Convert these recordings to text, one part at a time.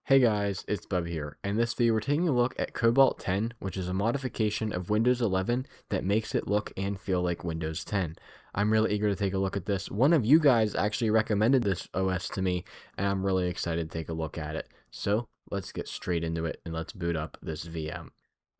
Hey guys, it's Bub here. In this video, we're taking a look at Cobalt 10, which is a modification of Windows 11 that makes it look and feel like Windows 10. I'm really eager to take a look at this. One of you guys actually recommended this OS to me, and I'm really excited to take a look at it. So let's get straight into it and let's boot up this VM.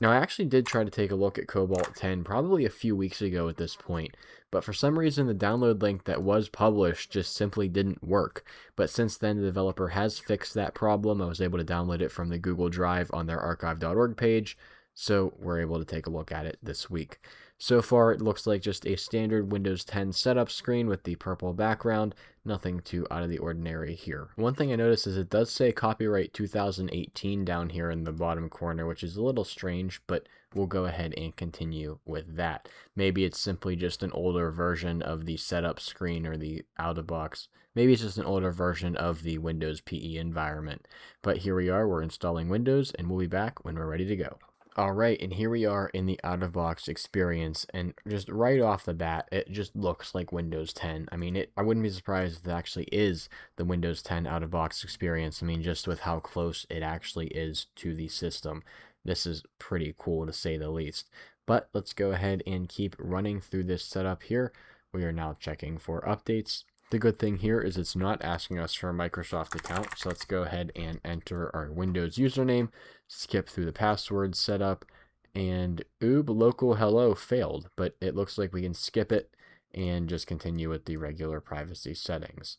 Now, I actually did try to take a look at Cobalt 10 probably a few weeks ago at this point, but for some reason the download link that was published just simply didn't work. But since then, the developer has fixed that problem. I was able to download it from the Google Drive on their archive.org page, so we're able to take a look at it this week. So far, it looks like just a standard Windows 10 setup screen with the purple background, nothing too out of the ordinary here. One thing I noticed is it does say copyright 2018 down here in the bottom corner, which is a little strange, but we'll go ahead and continue with that. Maybe it's simply just an older version of the setup screen or the out-of-box. Maybe it's just an older version of the Windows PE environment. But here we are, we're installing Windows, and we'll be back when we're ready to go. Alright, and here we are in the out-of-box experience, and just right off the bat, it just looks like Windows 10. I mean, I wouldn't be surprised if it actually is the Windows 10 out-of-box experience. I mean, just with how close it actually is to the system. This is pretty cool to say the least. But let's go ahead and keep running through this setup here. We are now checking for updates. The good thing here is it's not asking us for a Microsoft account, so let's go ahead and enter our Windows username, skip through the password setup, and oob, local hello failed, but it looks like we can skip it and just continue with the regular privacy settings.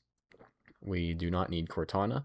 We do not need Cortana.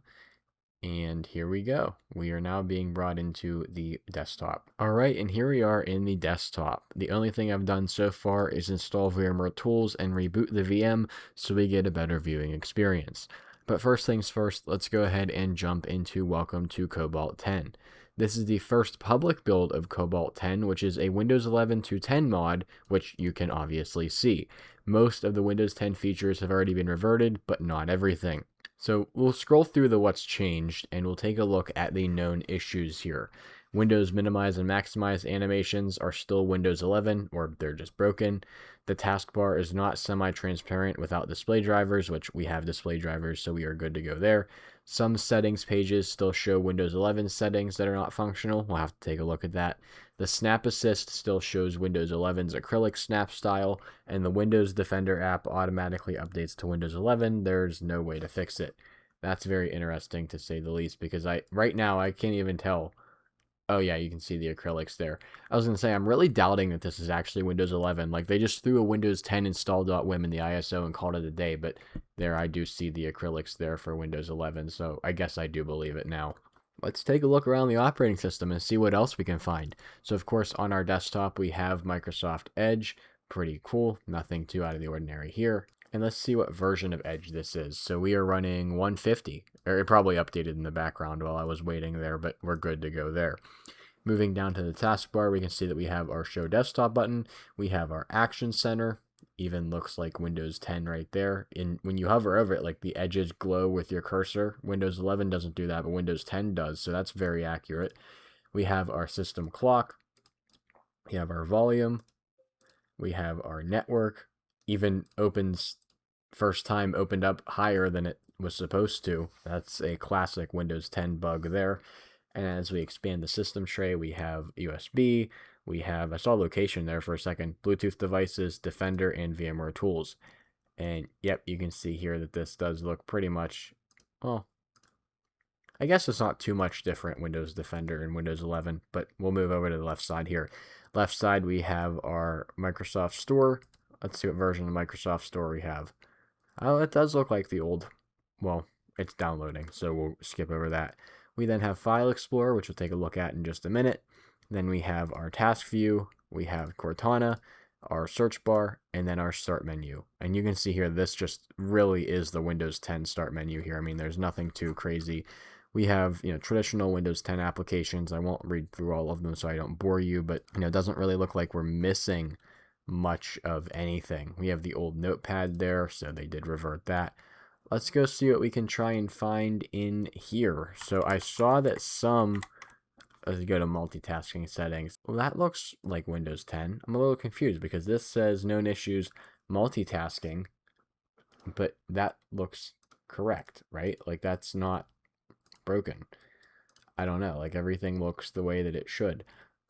And here we go. We are now being brought into the desktop. Alright, and here we are in the desktop. The only thing I've done so far is install VMware tools and reboot the VM so we get a better viewing experience. But first things first, let's go ahead and jump into Welcome to Cobalt 10. This is the first public build of Cobalt 10, which is a Windows 11 to 10 mod, which you can obviously see. Most of the Windows 10 features have already been reverted, but not everything. So we'll scroll through the what's changed and we'll take a look at the known issues here. Windows minimize and maximize animations are still Windows 11, or they're just broken. The taskbar is not semi-transparent without display drivers, which we have display drivers, so we are good to go there. Some settings pages still show Windows 11 settings that are not functional. We'll have to take a look at that. The Snap Assist still shows Windows 11's acrylic snap style, and the Windows Defender app automatically updates to Windows 11. There's no way to fix it. That's very interesting to say the least, because right now I can't even tell. Oh yeah, you can see the acrylics there. I was going to say, I'm really doubting that this is actually Windows 11. Like, they just threw a Windows 10 install.wim in the ISO and called it a day, but there I do see the acrylics there for Windows 11, so I guess I do believe it now. Let's take a look around the operating system and see what else we can find. So of course, on our desktop, we have Microsoft Edge. Pretty cool, nothing too out of the ordinary here. And let's see what version of Edge this is. So we are running 150, or it probably updated in the background while I was waiting there, but we're good to go there. Moving down to the taskbar, we can see that we have our Show Desktop button. We have our Action Center. Even looks like Windows 10 right there. When you hover over it, like the edges glow with your cursor. Windows 11 doesn't do that, but Windows 10 does, so that's very accurate. We have our system clock. We have our volume. We have our network. Even opens first time opened up higher than it was supposed to. That's a classic Windows 10 bug there. And as we expand the system tray, we have USB, we have, I saw location there for a second, Bluetooth devices, Defender, and VMware tools. And yep, you can see here that this does look pretty much, well, I guess it's not too much different, Windows Defender and Windows 11, but we'll move over to the left side here. Left side, we have our Microsoft Store. Let's see what version of Microsoft Store we have. Oh, it does look like the old, well, it's downloading, so we'll skip over that. We then have File Explorer, which we'll take a look at in just a minute. Then we have our task view, we have Cortana, our search bar, and then our start menu. And you can see here, this just really is the Windows 10 start menu here. I mean, there's nothing too crazy. We have, traditional Windows 10 applications. I won't read through all of them so I don't bore you, but, it doesn't really look like we're missing much of anything. We have the old notepad there, so they did revert that. Let's go see what we can try and find in here. So I saw that let's go to multitasking settings. Well, that looks like Windows 10. I'm a little confused because this says known issues multitasking, but that looks correct, right? Like, that's not broken. I don't know, like everything looks the way that it should.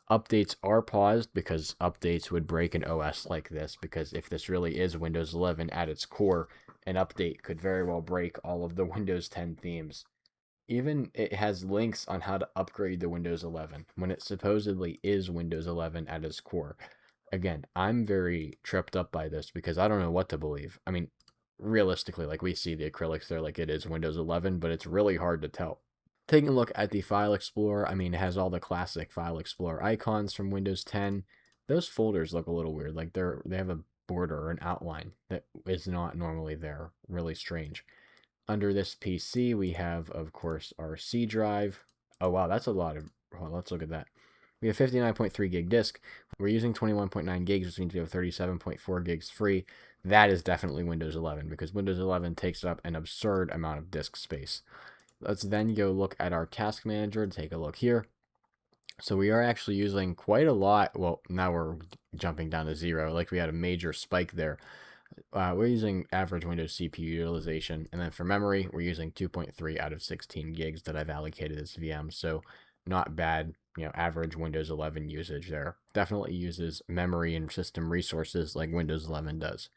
Updates are paused because updates would break an OS like this, because if this really is Windows 11 at its core, an update could very well break all of the Windows 10 themes. Even it has links on how to upgrade to Windows 11 when it supposedly is Windows 11 at its core. Again, I'm very tripped up by this because I don't know what to believe. I mean, realistically, like we see the acrylics there like it is Windows 11, but it's really hard to tell. Taking a look at the File Explorer, I mean, it has all the classic File Explorer icons from Windows 10. Those folders look a little weird, like they have a border or an outline that is not normally there. Really strange. Under this PC, we have, of course, our C drive. Oh, wow, that's a lot of... Well, let's look at that. We have 59.3 gig disk. We're using 21.9 gigs, which means we have 37.4 gigs free. That is definitely Windows 11, because Windows 11 takes up an absurd amount of disk space. Let's then go look at our task manager. Take a look here. So we are actually using quite a lot. Well, now we're jumping down to 0. Like we had a major spike there. We're using average Windows CPU utilization, and then for memory, we're using 2.3 out of 16 gigs that I've allocated as VM, so not bad, average Windows 11 usage there. Definitely uses memory and system resources like Windows 11 does.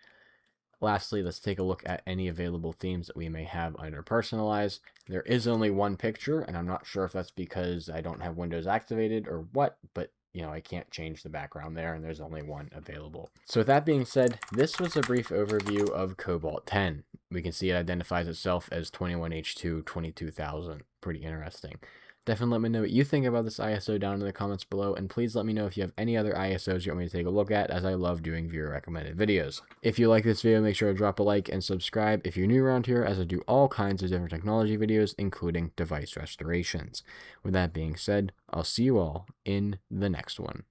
Lastly, let's take a look at any available themes that we may have under Personalize. There is only one picture, and I'm not sure if that's because I don't have Windows activated or what, but I can't change the background there, and there's only one available. So with that being said, this was a brief overview of Cobalt 10. We can see it identifies itself as 21H2 22000. Pretty interesting. Definitely let me know what you think about this ISO down in the comments below, and please let me know if you have any other ISOs you want me to take a look at, as I love doing viewer recommended videos. If you like this video, make sure to drop a like and subscribe if you're new around here, as I do all kinds of different technology videos, including device restorations. With that being said, I'll see you all in the next one.